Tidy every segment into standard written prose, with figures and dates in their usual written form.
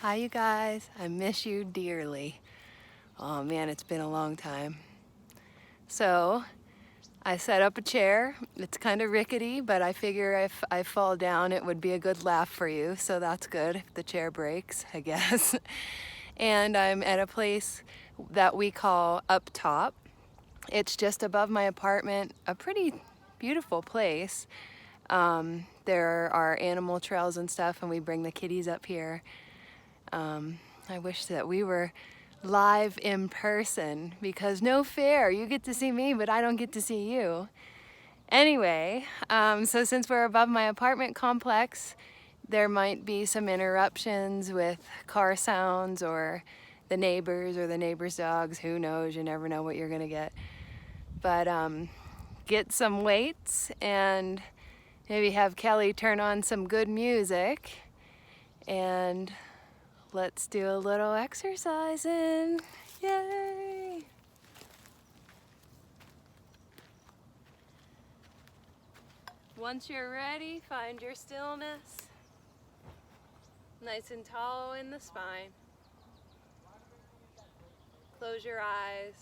Hi you guys, I miss you dearly. Oh man, it's been a long time. So I set up a chair. It's kind of rickety, but I figure if I fall down it would be a good laugh for you, so that's good if the chair breaks, I guess. And I'm at a place that we call Up Top. It's just above my apartment, a pretty beautiful place. There are animal trails and stuff, and we bring the kitties up here. I wish that we were live in person because no fair, you get to see me, but I don't get to see you. Anyway, so since we're above my apartment complex, there might be some interruptions with car sounds or the neighbors' dogs. Who knows? You never know what you're gonna get. But get some weights and maybe have Kelly turn on some good music and let's do a little exercising. Yay! Once you're ready, find your stillness. Nice and tall in the spine. Close your eyes.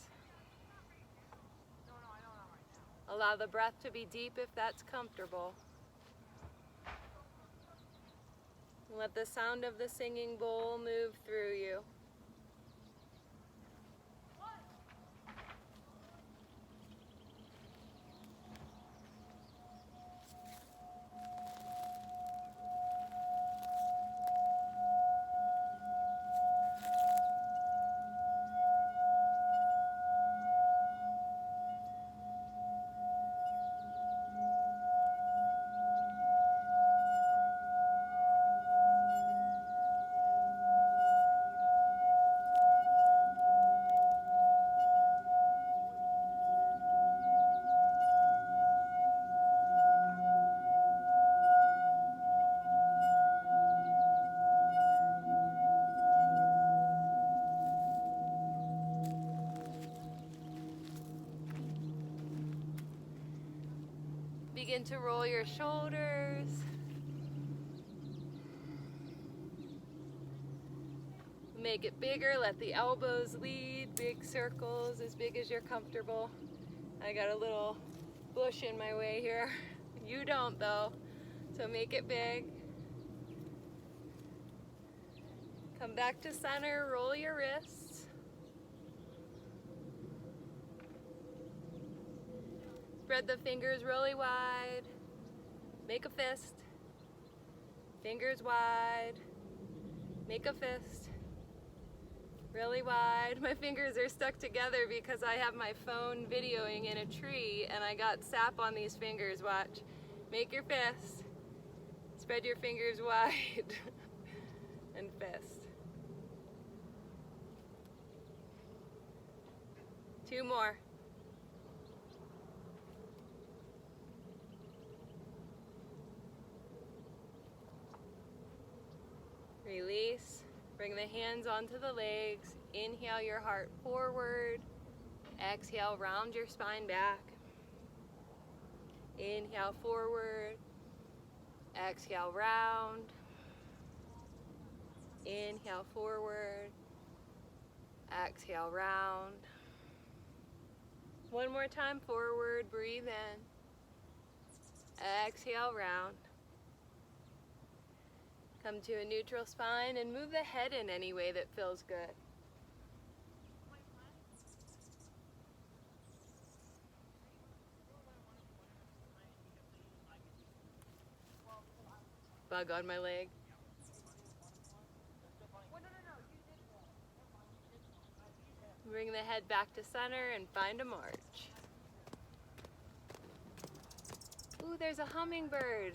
Allow the breath to be deep if that's comfortable. Let the sound of the singing bowl move through you. Begin to roll your shoulders. Make it bigger, let the elbows lead, big circles, as big as you're comfortable. I got a little bush in my way here. You don't though, so make it big. Come back to center, roll your wrists. Spread the fingers really wide. Make a fist. Fingers wide. Make a fist. Really wide. My fingers are stuck together because I have my phone videoing in a tree and I got sap on these fingers. Watch. Make your fist. Spread your fingers wide. And fist. 2 more. Release. Bring the hands onto the legs. Inhale your heart forward. Exhale, round your spine back. Inhale forward. Exhale, round. Inhale forward. Exhale, round. One more time forward, breathe in. Exhale, round. Come to a neutral spine and move the head in any way that feels good. Bug on my leg. Bring the head back to center and find a march. Ooh, there's a hummingbird.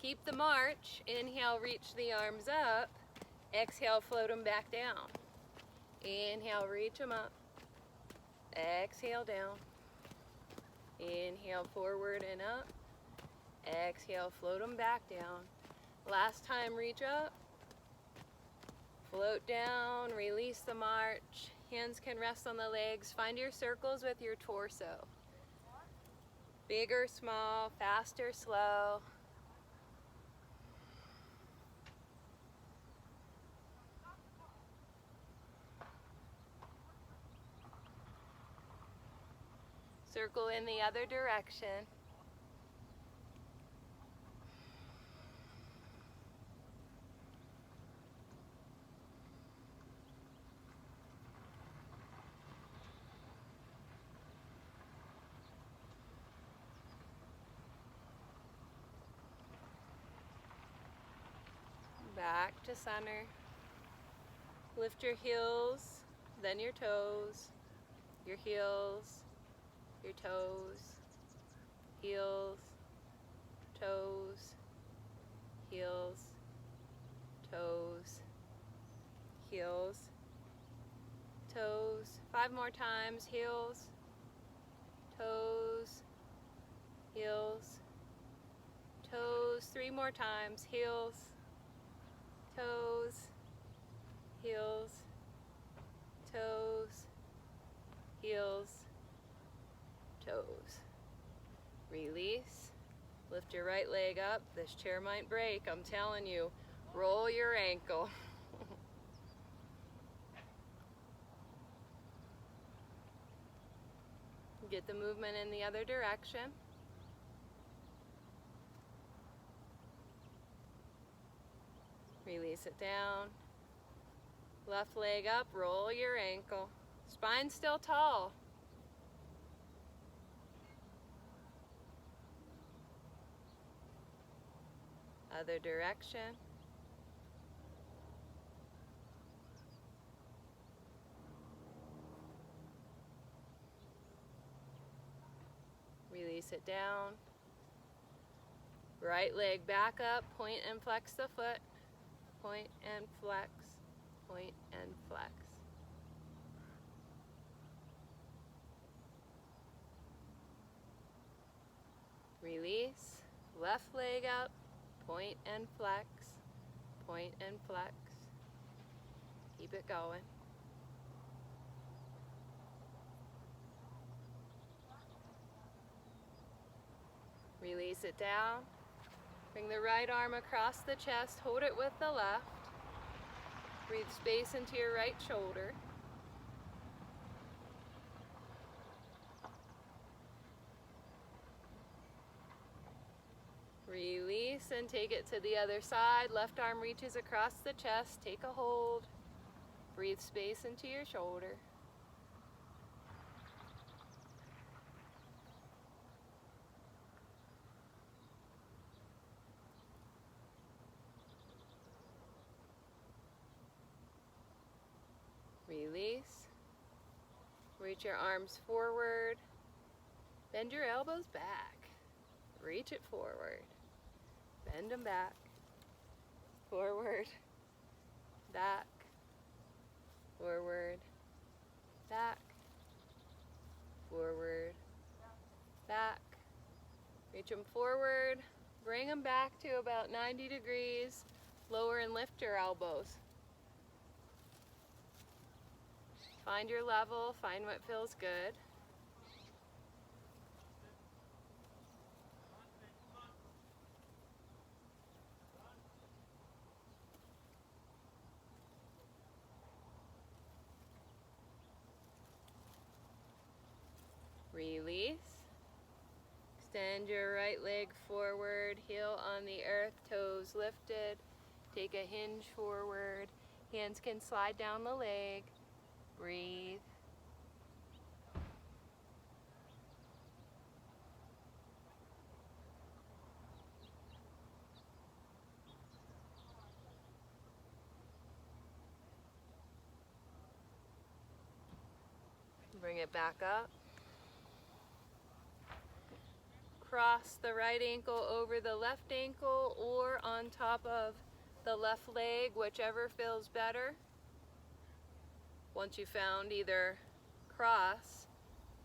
Keep the march. Inhale, reach the arms up. Exhale, float them back down. Inhale, reach them up. Exhale, down. Inhale, forward and up. Exhale, float them back down. Last time, reach up. Float down, release the march. Hands can rest on the legs. Find your circles with your torso. Big or small, fast or slow. Circle in the other direction. Back to center. Lift your heels, then your toes, your heels, your toes, heels, toes, heels, toes, heels, toes. 5 more times. Heels, toes, heels, toes. 3 more times. Heels, toes, heels, toes, heels, toes. Release. Lift your right leg up. This chair might break, I'm telling you. Roll your ankle. Get the movement in the other direction. Release it down. Left leg up, roll your ankle. Spine still tall. Other direction. Release it down. Right leg back up, point and flex the foot. Point and flex, point and flex. Release, left leg up, point and flex, point and flex. Keep it going. Release it down. Bring the right arm across the chest, hold it with the left. Breathe space into your right shoulder. Release and take it to the other side. Left arm reaches across the chest, take a hold. Breathe space into your shoulder. Release. Reach your arms forward. Bend your elbows back. Reach it forward. Bend them back. Forward. Back. Forward. Back. Forward. Back. Reach them forward. Bring them back to about 90 degrees. Lower and lift your elbows. Find your level, find what feels good. Release. Extend your right leg forward, heel on the earth, toes lifted. Take a hinge forward. Hands can slide down the leg. Breathe. Bring it back up. Cross the right ankle over the left ankle or on top of the left leg, whichever feels better. Once you found either cross,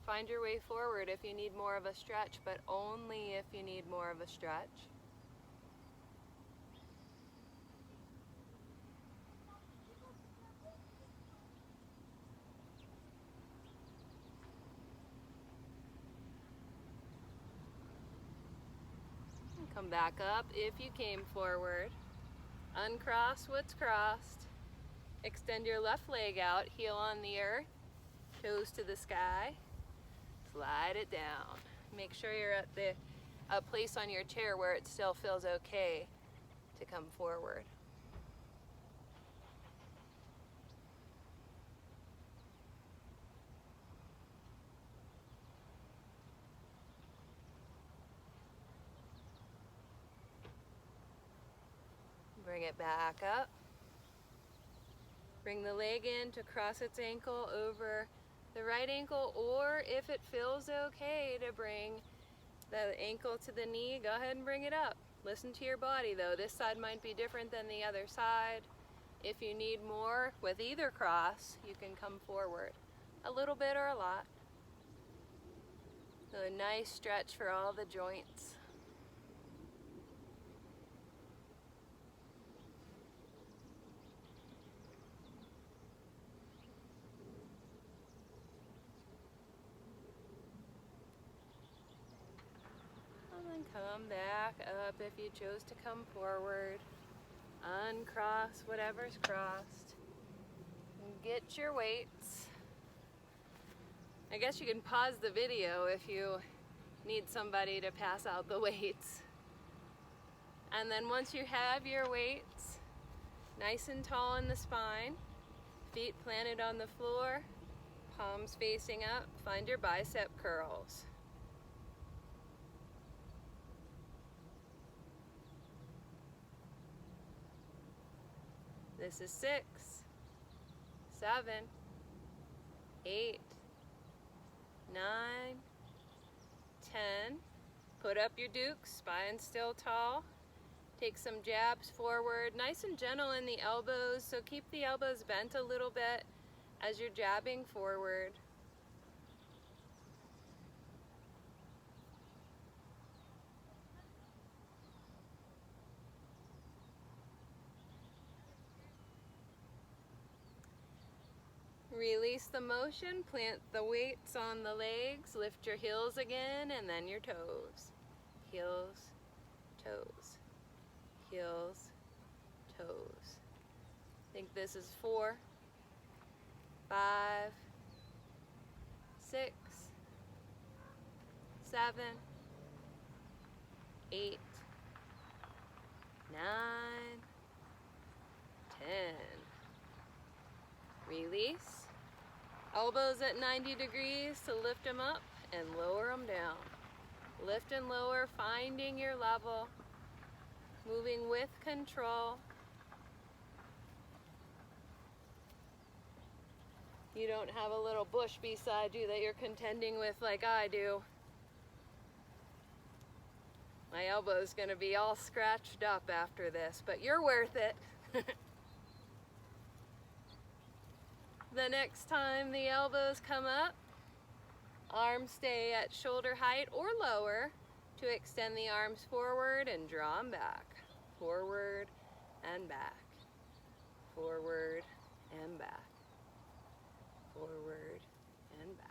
find your way forward if you need more of a stretch, but only if you need more of a stretch. Come back up if you came forward. Uncross what's crossed. Extend your left leg out, heel on the earth, toes to the sky. Slide it down. Make sure you're at a place on your chair where it still feels okay to come forward. Bring it back up. Bring the leg in to cross its ankle over the right ankle, or if it feels okay to bring the ankle to the knee, go ahead and bring it up. Listen to your body though. This side might be different than the other side. If you need more with either cross, you can come forward a little bit or a lot. So a nice stretch for all the joints. And then come back up if you chose to come forward. Uncross whatever's crossed. And get your weights. I guess you can pause the video if you need somebody to pass out the weights. And then once you have your weights, nice and tall in the spine, feet planted on the floor, palms facing up, find your bicep curls. This is 6, 7, 8, 9, 10. Put up your dukes, spine still tall. Take some jabs forward, nice and gentle in the elbows, so keep the elbows bent a little bit as you're jabbing forward. Release the motion, plant the weights on the legs, lift your heels again, and then your toes. Heels, toes, heels, toes. I think this is 4, 5, 6, 7, 8, 9, 10. Release. Elbows at 90 degrees to lift them up and lower them down. Lift and lower, finding your level, moving with control. You don't have a little bush beside you that you're contending with like I do. My elbow's gonna be all scratched up after this, but you're worth it. The next time the elbows come up, arms stay at shoulder height or lower to extend the arms forward and draw them back. Forward and back. Forward and back. Forward and back.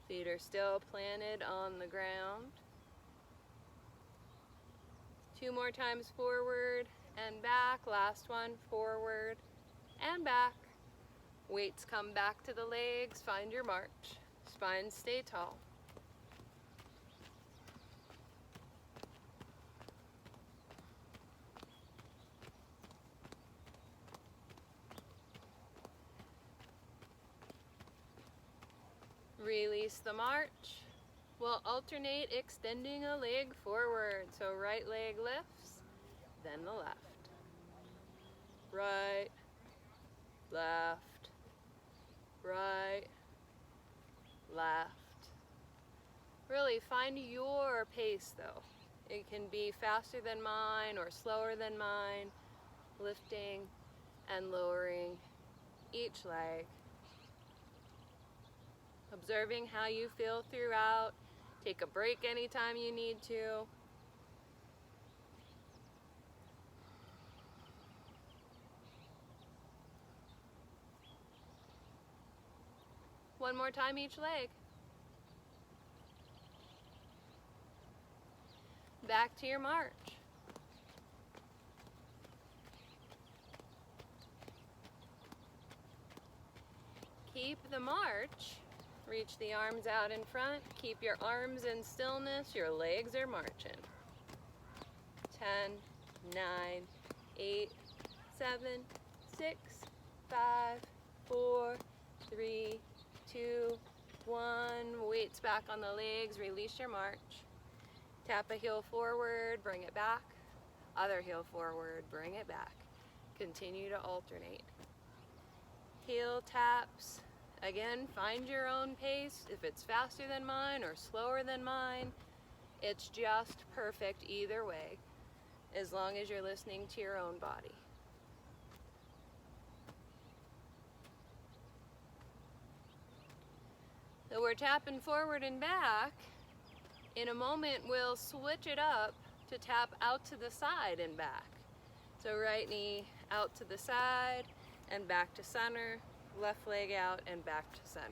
Feet are still planted on the ground. 2 more times forward and back. Last one, forward and back. Weights come back to the legs, find your march. Spine stay tall. Release the march. We'll alternate extending a leg forward. So right leg lifts, then the left. Right, left, right, left. Really find your pace though. It can be faster than mine or slower than mine. Lifting and lowering each leg. Observing how you feel throughout. Take a break anytime you need to. One more time each leg. back to your march. Keep the march. Reach the arms out in front. Keep your arms in stillness. Your legs are marching. 10, 9, 8, 7, 6, 5, 4, 3, 2, 1. Weights back on the legs. Release your march. Tap a heel forward, bring it back. Other heel forward, bring it back. Continue to alternate. Heel taps. Again, find your own pace. If it's faster than mine or slower than mine, it's just perfect either way, as long as you're listening to your own body. So we're tapping forward and back. In a moment, we'll switch it up to tap out to the side and back. So right knee out to the side and back to center, left leg out and back to center.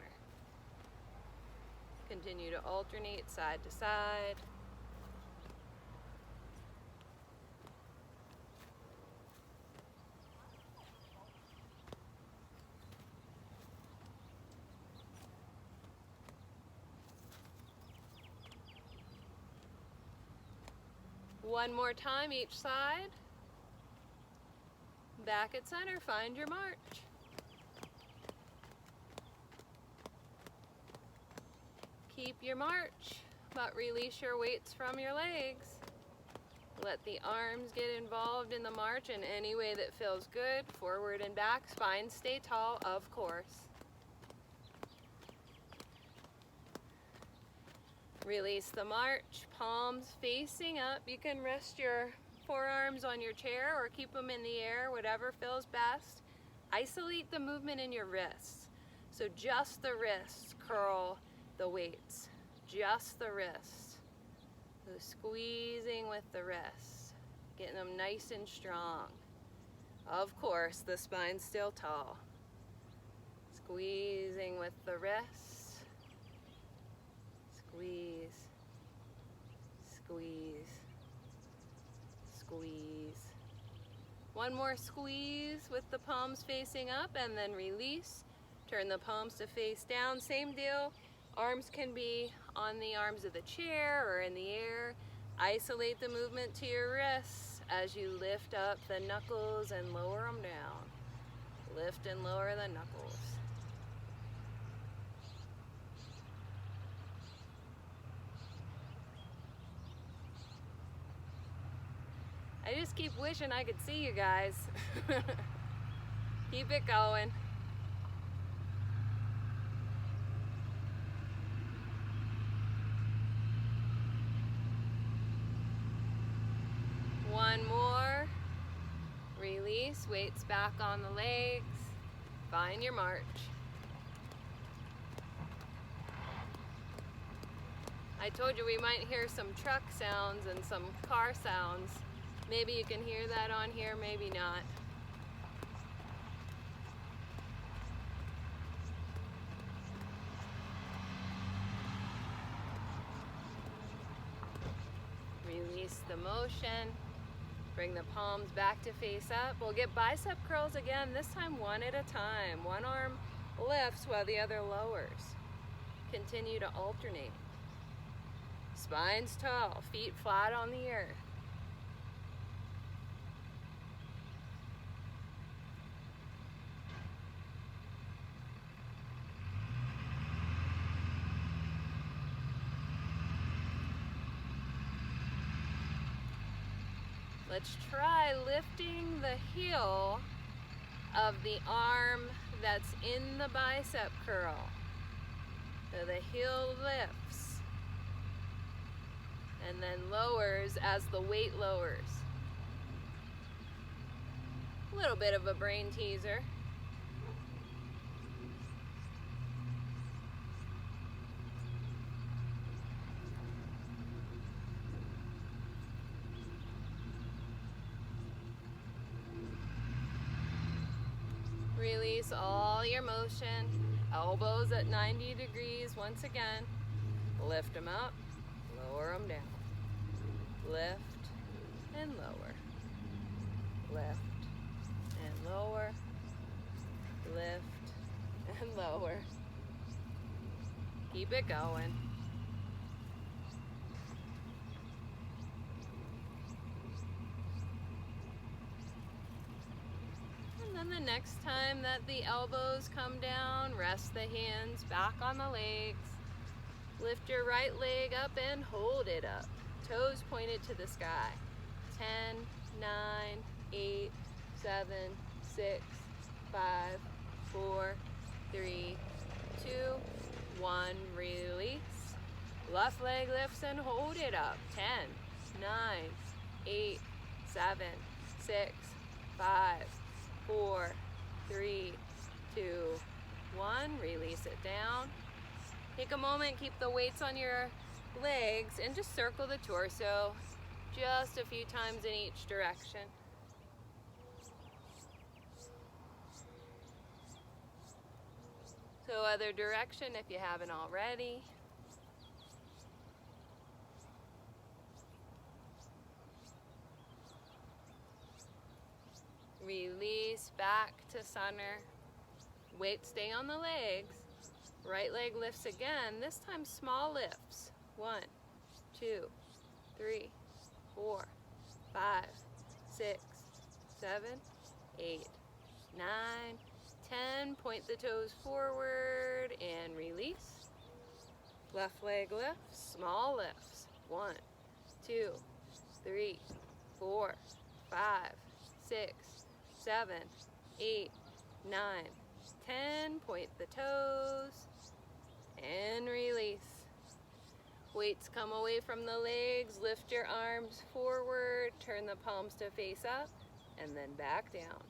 Continue to alternate side to side. One more time each side. Back at center, find your march. Keep your march, but release your weights from your legs. Let the arms get involved in the march in any way that feels good. Forward and back, spine stay tall, of course. Release the march, palms facing up. You can rest your forearms on your chair or keep them in the air, whatever feels best. Isolate the movement in your wrists. So just the wrists curl the weights, just the wrists. So squeezing with the wrists, getting them nice and strong. Of course, the spine's still tall. Squeezing with the wrists. Squeeze, squeeze, squeeze. One more squeeze with the palms facing up and then release. Turn the palms to face down, same deal. Arms can be on the arms of the chair or in the air. Isolate the movement to your wrists as you lift up the knuckles and lower them down. Lift and lower the knuckles. I just keep wishing I could see you guys. Keep it going. One more. Release, weights back on the legs. Find your march. I told you we might hear some truck sounds and some car sounds. Maybe you can hear that on here, maybe not. Release the motion. Bring the palms back to face up. We'll get bicep curls again, this time one at a time. One arm lifts while the other lowers. Continue to alternate. Spine's tall, feet flat on the earth. Let's try lifting the heel of the arm that's in the bicep curl. So the heel lifts and then lowers as the weight lowers. A little bit of a brain teaser. Release all your motion. Elbows at 90 degrees once again. Lift them up, lower them down. lift, and lower. Lift and lower. Lift and lower. Keep it going. And then the next time that the elbows come down, rest the hands back on the legs. Lift your right leg up and hold it up. Toes pointed to the sky. 10, 9, 8, 7, 6, 5, 4, 3, 2, 1. Release. Left leg lifts and hold it up. 10, 9, 8, 7, 6, 5, 4, 3, 2, 1. Release it down. Take a moment, keep the weights on your legs, and just circle the torso just a few times in each direction. So other direction if you haven't already. Release back to center. Weight stay on the legs. Right leg lifts again, this time small lifts. 1, 2, 3, 4, 5, 6, 7, 8, 9, 10. Point the toes forward and release. Left leg lifts, small lifts. 1, 2, 3, 4, 5, 6, 7, 8, 9, 10. Point the toes and release. Weights come away from the legs, lift your arms forward, turn the palms to face up, and then back down.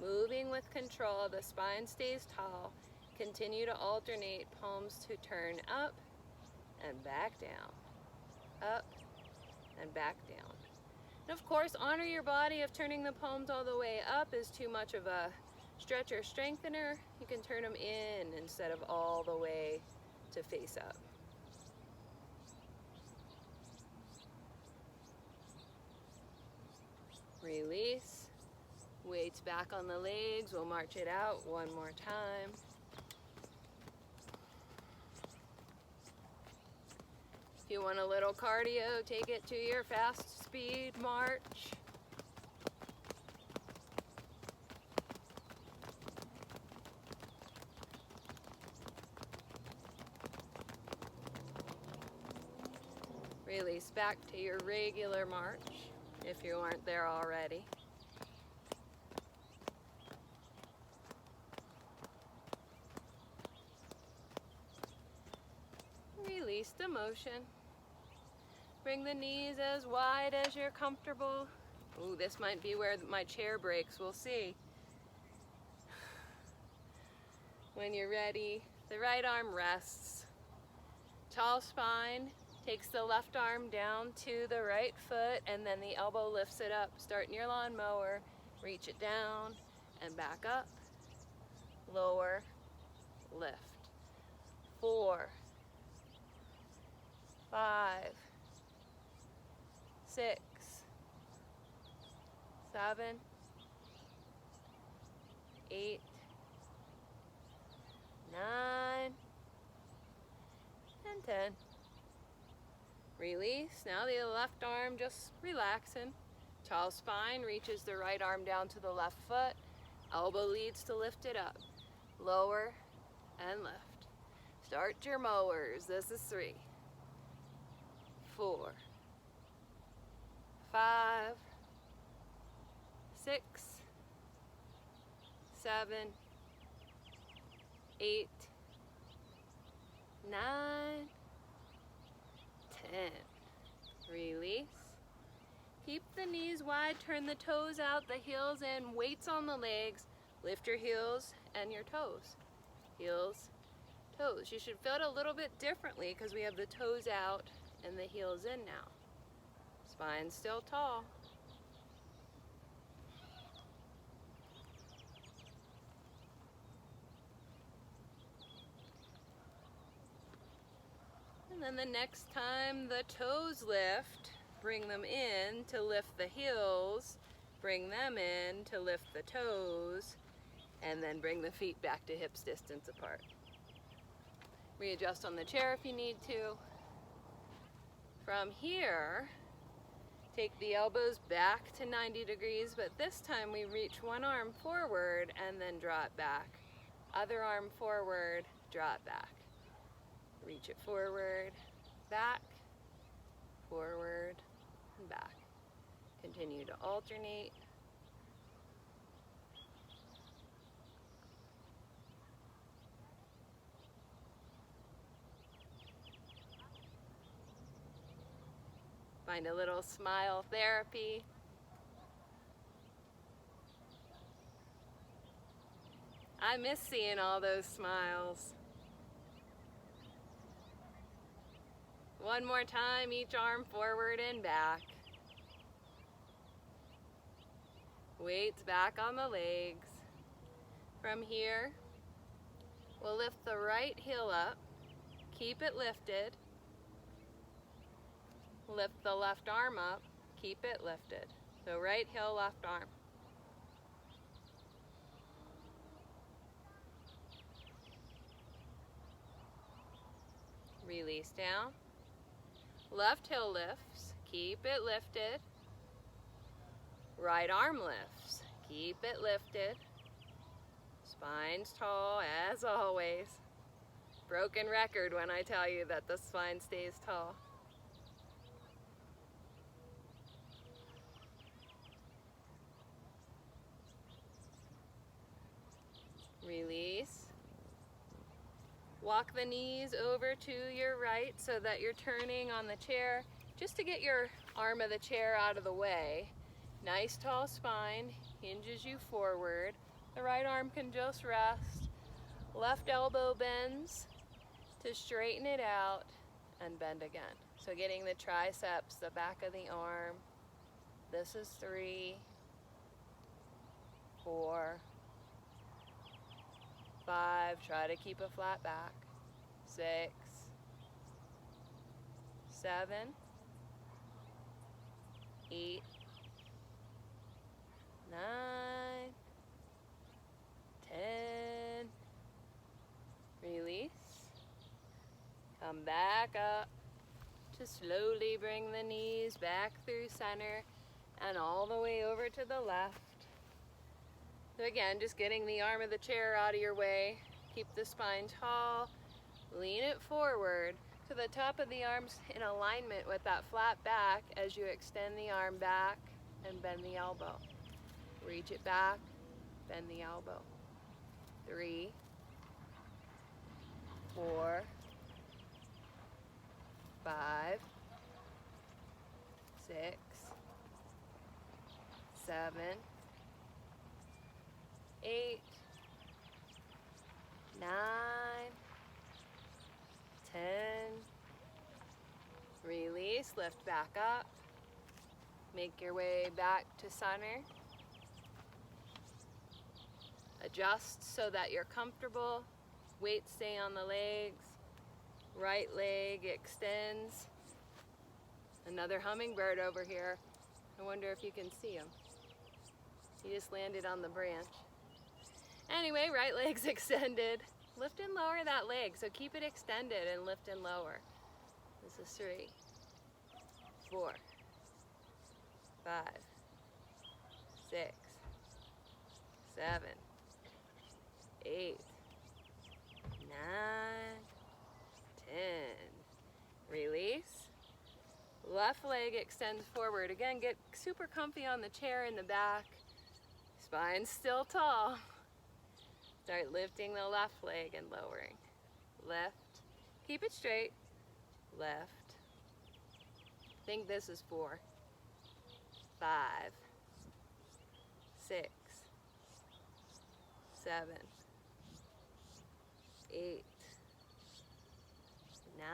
Moving with control, the spine stays tall. Continue to alternate palms to turn up and back down. Up and back down. And of course, honor your body. If turning the palms all the way up is too much of a stretch or strengthener, you can turn them in instead of all the way to face up. Release. Weights back on the legs. We'll march it out one more time. If you want a little cardio, take it to your fast speed march. Release back to your regular march if you aren't there already. Release the motion. Bring the knees as wide as you're comfortable. Ooh, this might be where my chair breaks. We'll see. When you're ready, the right arm rests. Tall spine. Takes the left arm down to the right foot, and then the elbow lifts it up. Start in your lawnmower, reach it down and back up. Lower, lift. 4, 5, 6, 7, 8, 9, and 10. Release. Now the left arm just relaxing. Tall spine reaches the right arm down to the left foot. Elbow leads to lift it up. Lower and lift. Start your mowers. This is 3, 4, 5, 6, 7, 8, 9, 10. Release. Keep the knees wide, turn the toes out, the heels in, weights on the legs. Lift your heels and your toes. Heels, toes. You should feel it a little bit differently because we have the toes out and the heels in now. Spine still tall. And then the next time the toes lift, bring them in to lift the heels, bring them in to lift the toes, and then bring the feet back to hips distance apart. Readjust on the chair if you need to. From here, take the elbows back to 90 degrees, but this time we reach one arm forward and then draw it back. Other arm forward, draw it back. Reach it forward, back, forward, and back. Continue to alternate. Find a little smile therapy. I miss seeing all those smiles. One more time, each arm forward and back. Weights back on the legs. From here, we'll lift the right heel up. Keep it lifted. Lift the left arm up, keep it lifted. So right heel, left arm. Release down. Left heel lifts, keep it lifted. Right arm lifts, keep it lifted. Spine's tall as always. Broken record when I tell you that the spine stays tall. Release. Walk the knees over to your right so that you're turning on the chair just to get your arm of the chair out of the way. Nice tall spine, hinges you forward. The right arm can just rest. Left elbow bends to straighten it out and bend again. So getting the triceps, the back of the arm. This is 3, 4, 5, try to keep a flat back. 6, 7, 8, 9, 10. Release. Come back up to slowly bring the knees back through center and all the way over to the left. So again, just getting the arm of the chair out of your way. Keep the spine tall. Lean it forward to the top of the arms in alignment with that flat back as you extend the arm back and bend the elbow. Reach it back, bend the elbow. 3, 4, 5, 6, 7, 8, 9, 10. Release, lift back up. Make your way back to center. Adjust so that you're comfortable. Weight stay on the legs. Right leg extends. Another hummingbird over here. I wonder if you can see him. He just landed on the branch. Anyway, right leg's extended. Lift and lower that leg, so keep it extended and lift and lower. This is 3, 4, 5, 6, 7, 8, 9, 10. Release. Left leg extends forward. Again, get super comfy on the chair in the back. Spine's still tall. Start lifting the left leg and lowering. Left. Keep it straight. Left. I think this is 4, 5, 6, 7, 8, 9,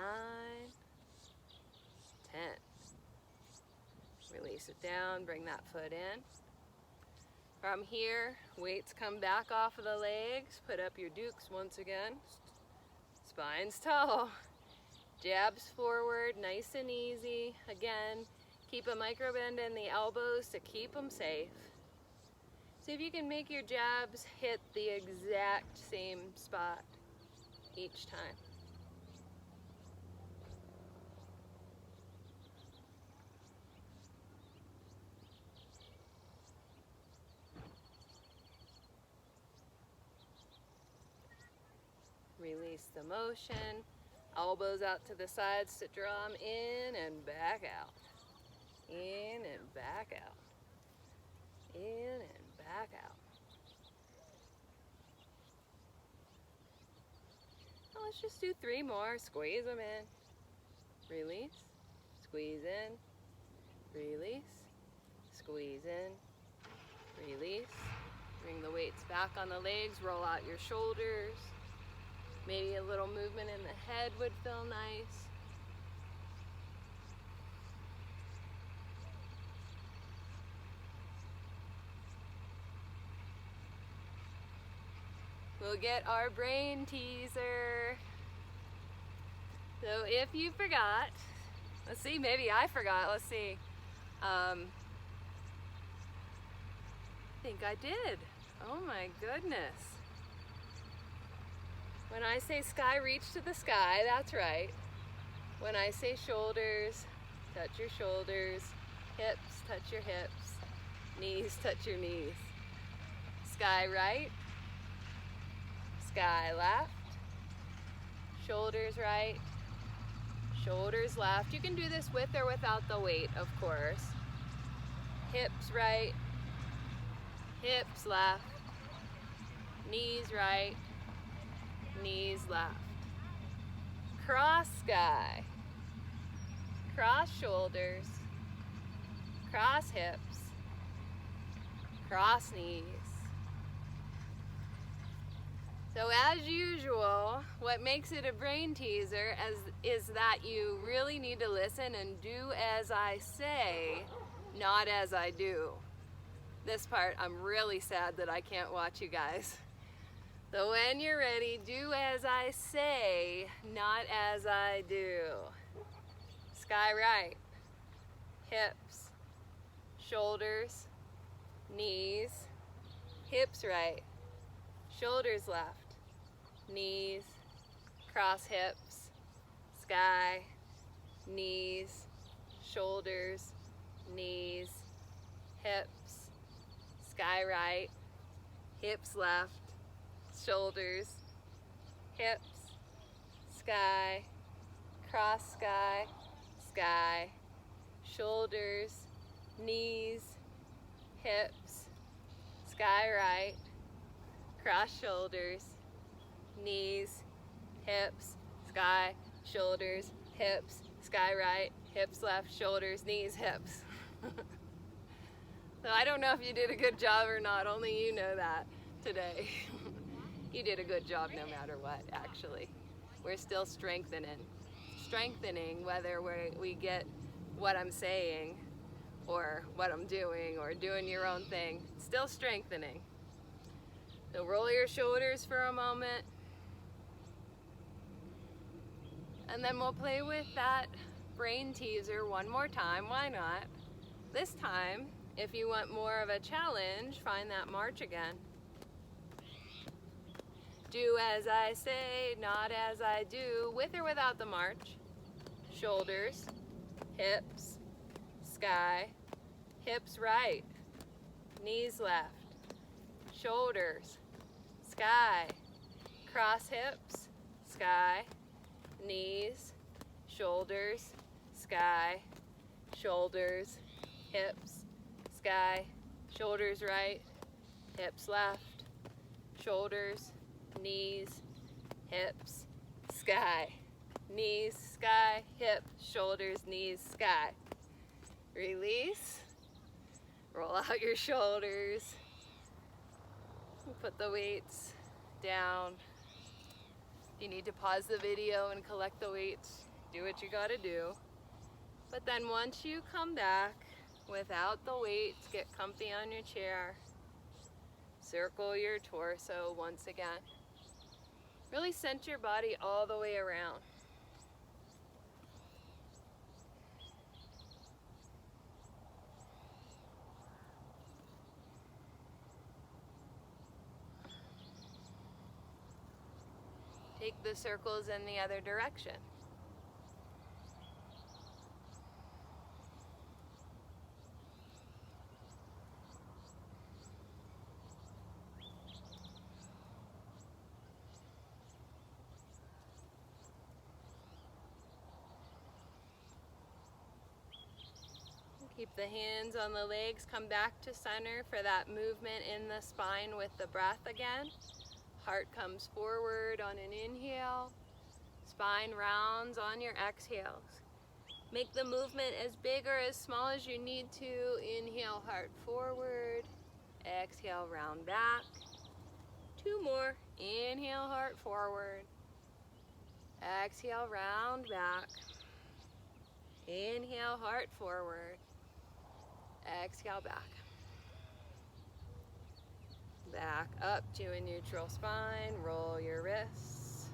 10. Release it down, bring that foot in. From here, weights come back off of the legs. Put up your dukes once again. Spine's tall. Jabs forward, nice and easy. Again, Keep a micro bend in the elbows to keep them safe. See if you can make your jabs hit the exact same spot each time. Release the motion. Elbows out to the sides to draw them in and back out. In and back out. In and back out. Now let's just do 3 more. Squeeze them in. Release. Squeeze in. Release. Squeeze in. Release. Bring the weights back on the legs. Roll out your shoulders. Maybe a little movement in the head would feel nice. We'll get our brain teaser. So if you forgot, let's see, maybe I forgot, let's see. I think I did. Oh my goodness. When I say sky, reach to the sky, that's right. When I say shoulders, touch your shoulders. Hips, touch your hips. Knees, touch your knees. Sky right. Sky left. Shoulders right. Shoulders left. You can do this with or without the weight, of course. Hips right. Hips left. Knees right. Knees left. Cross sky. Cross shoulders. Cross hips. Cross knees. So as usual, what makes it a brain teaser is that you really need to listen and do as I say, not as I do. This part, I'm really sad that I can't watch you guys. So when you're ready, do as I say, not as I do. Sky right, hips, shoulders, knees, hips right, shoulders left, knees, cross hips, sky, knees, shoulders, knees, hips, sky right, hips left, shoulders, hips, sky, cross sky, sky, shoulders, knees, hips, sky right, cross shoulders, knees, hips, sky, shoulders, hips, sky right, hips left, shoulders, knees, hips. So I don't know if you did a good job or not, only you know that today. You did a good job no matter what, actually. We're still strengthening. Strengthening whether we get what I'm saying or what I'm doing or doing your own thing. Still strengthening. So roll your shoulders for a moment. And then we'll play with that brain teaser one more time. Why not? This time, if you want more of a challenge, find that march again. Do as I say, not as I do, with or without the march. Shoulders, hips, sky, hips right, knees left, shoulders, sky, cross hips, sky, knees, shoulders, sky, shoulders, hips, sky, shoulders right, hips left, shoulders, knees, hips, sky, knees, sky, hip, shoulders, knees, sky. Release. Roll out your shoulders. Put the weights down. If you need to pause the video and collect the weights, do what you gotta do. But then once you come back without the weights, get comfy on your chair. Circle your torso once again. Really center your body all the way around. Take the circles in the other direction. Keep the hands on the legs, come back to center for that movement in the spine with the breath again. Heart comes forward on an inhale, spine rounds on your exhales. Make the movement as big or as small as you need to. Inhale, heart forward, exhale, round back. 2 more, inhale, heart forward, exhale, round back. Inhale, heart forward. Exhale, back. Back up to a neutral spine. Roll your wrists.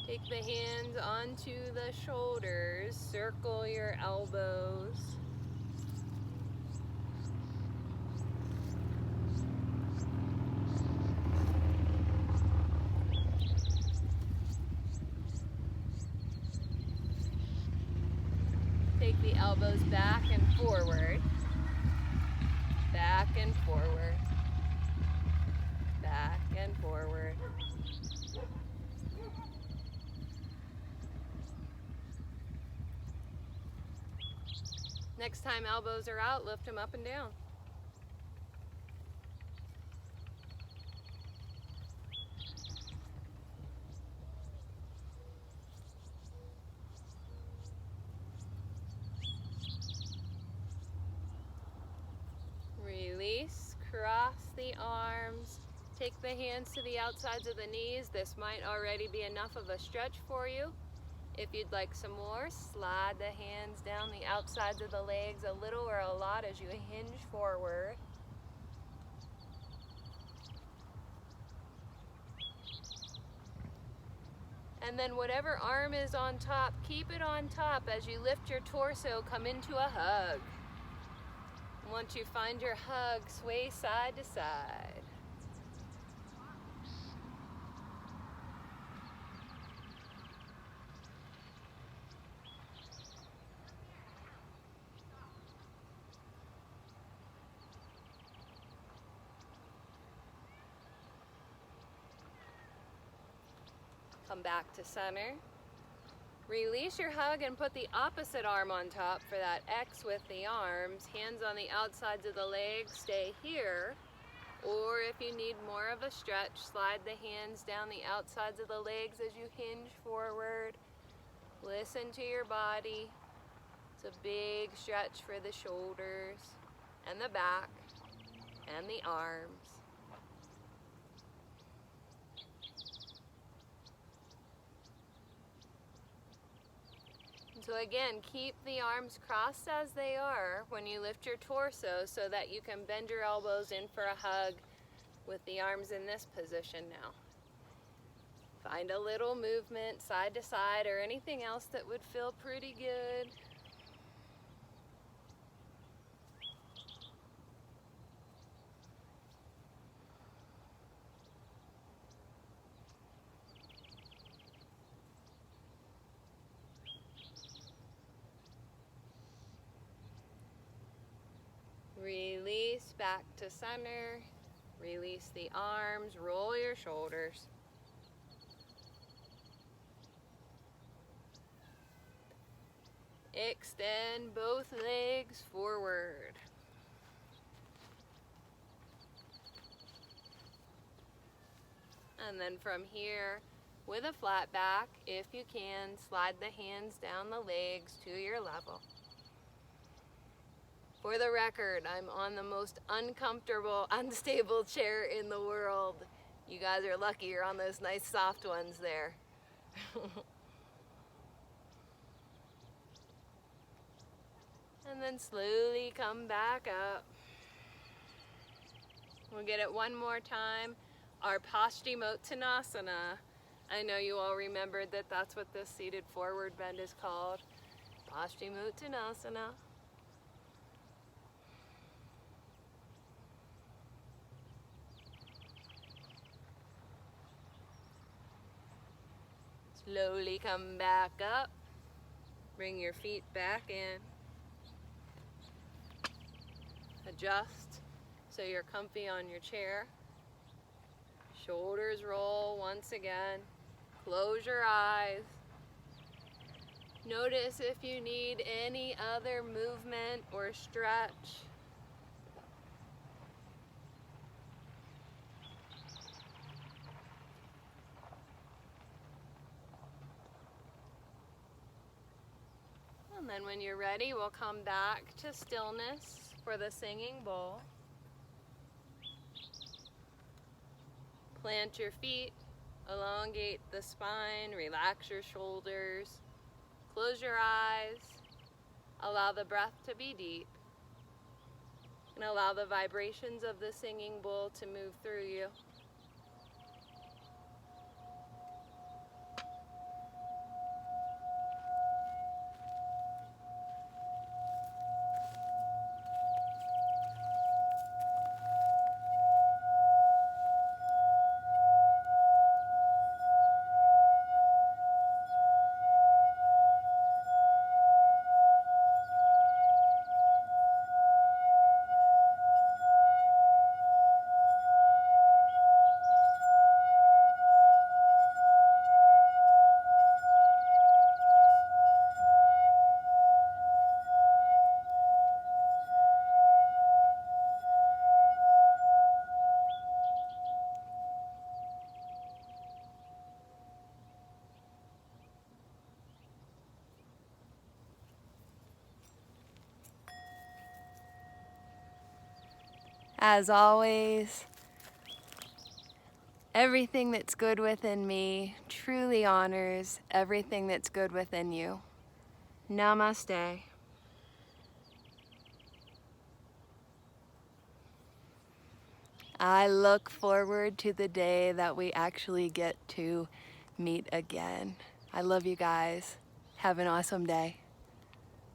Take the hands onto the shoulders. Circle your elbows. Take the elbows back and forward, back and forward, back and forward. Next time elbows are out, lift them up and down. Release, cross the arms, take the hands to the outsides of the knees. This might already be enough of a stretch for you. If you'd like some more, slide the hands down the outsides of the legs a little or a lot as you hinge forward. And then whatever arm is on top, keep it on top as you lift your torso, come into a hug. Once you find your hug, sway side to side. Come back to center. Release your hug and put the opposite arm on top for that X with the arms. Hands on the outsides of the legs, stay here. Or if you need more of a stretch, slide the hands down the outsides of the legs as you hinge forward. Listen to your body. It's a big stretch for the shoulders and the back and the arms. So again, keep the arms crossed as they are when you lift your torso so that you can bend your elbows in for a hug with the arms in this position now. Find a little movement side to side or anything else that would feel pretty good. Release back to center. Release the arms, roll your shoulders. Extend both legs forward. And then from here, with a flat back, if you can, slide the hands down the legs to your level. For the record, I'm on the most uncomfortable, unstable chair in the world. You guys are lucky you're on those nice soft ones there. And then slowly come back up. We'll get it one more time. Our Paschimottanasana. I know you all remembered that that's what this seated forward bend is called. Paschimottanasana. Slowly come back up. Bring your feet back in. Adjust so you're comfy on your chair. Shoulders roll once again. Close your eyes. Notice if you need any other movement or stretch. And then when you're ready, we'll come back to stillness for the singing bowl. Plant your feet, elongate the spine, relax your shoulders, close your eyes, allow the breath to be deep, and allow the vibrations of the singing bowl to move through you. As always, everything that's good within me truly honors everything that's good within you. Namaste. I look forward to the day that we actually get to meet again. I love you guys. Have an awesome day.